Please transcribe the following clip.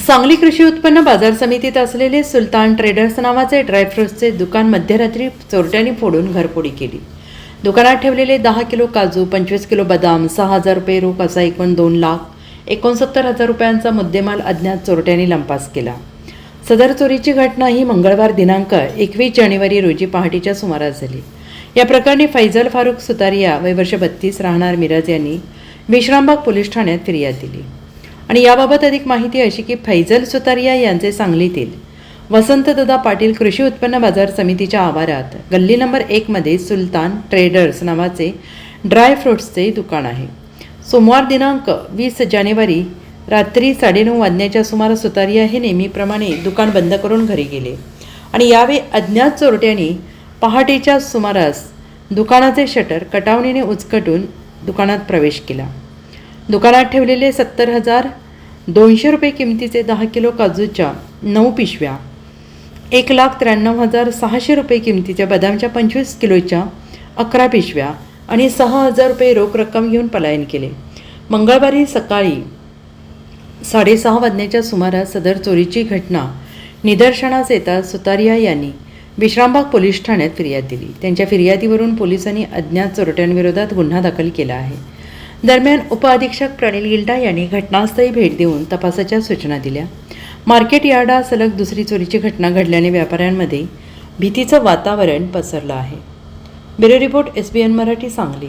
सांगली कृषी उत्पन्न बाजार समितीत असलेले सुलतान ट्रेडर्स नावाचे ड्रायफ्रुट्सचे दुकान मध्यरात्री चोरट्यांनी फोडून घरफोडी केली। दुकानात ठेवलेले 10 किलो काजू, 25 किलो बदाम, 6,000 रुपये रोख असा एकूण 2,69,000 रुपयांचा मुद्देमाल अज्ञात चोरट्यांनी लंपास केला। सदर चोरीची घटना ही मंगळवार दिनांक 21 जानेवारी रोजी पहाटेच्या सुमारास झाली। या प्रकरणी फैजल फारुख सुतारिया वय वर्ष 32 राहणार मिरज यांनी विश्रामबाग पोलीस ठाण्यात फिर्याद दिली आणि याबाबत अधिक माहिती अशी की फैजल सुतारिया यांचे सांगलीतील वसंतदादा पाटील कृषी उत्पन्न बाजार समितीच्या आवारात गल्ली नंबर 1 मध्ये सुलतान ट्रेडर्स नावाचे ड्रायफ्रुट्सचे दुकान आहे। सोमवार दिनांक 20 जानेवारी रात्री 9:30 वाजण्याच्या सुमारास सुतारिया हे नेहमीप्रमाणे दुकान बंद करून घरी गेले आणि यावेळी अज्ञात चोरट्यांनी पहाटेच्या सुमारास दुकानाचे शटर कटावणीने उचकटून दुकानात प्रवेश केला। दुकानात ठेवलेले 70,200 रुपये किमतीचे 10 किलो काजूच्या 9 पिशव्या, 1,93,600 रुपये किमतीच्या बदामच्या 25 किलोच्या 11 पिशव्या आणि 6,000 रुपये रोख रक्कम घेऊन पलायन केले। मंगळवारी सकाळी 6:30 वाजण्याच्या सुमारास सदर चोरीची घटना निदर्शनास येताच सुतारिया यांनी विश्रामबाग पोलीस ठाण्यात फिर्याद दिली। त्यांच्या फिर्यादीवरून पोलिसांनी अज्ञात चोरट्यांविरोधात गुन्हा दाखल केला आहे। दरम्यान उपअधीक्षक प्रणिल गिल्टा यांनी घटनास्थळी भेट देऊन तपासाच्या सूचना दिल्या। मार्केट यार्डात सलग दुसरी चोरीची घटना घडल्याने व्यापाऱ्यांमध्ये भीतीचं वातावरण पसरलं आहे। Bureau report SBN Marathi Sangli.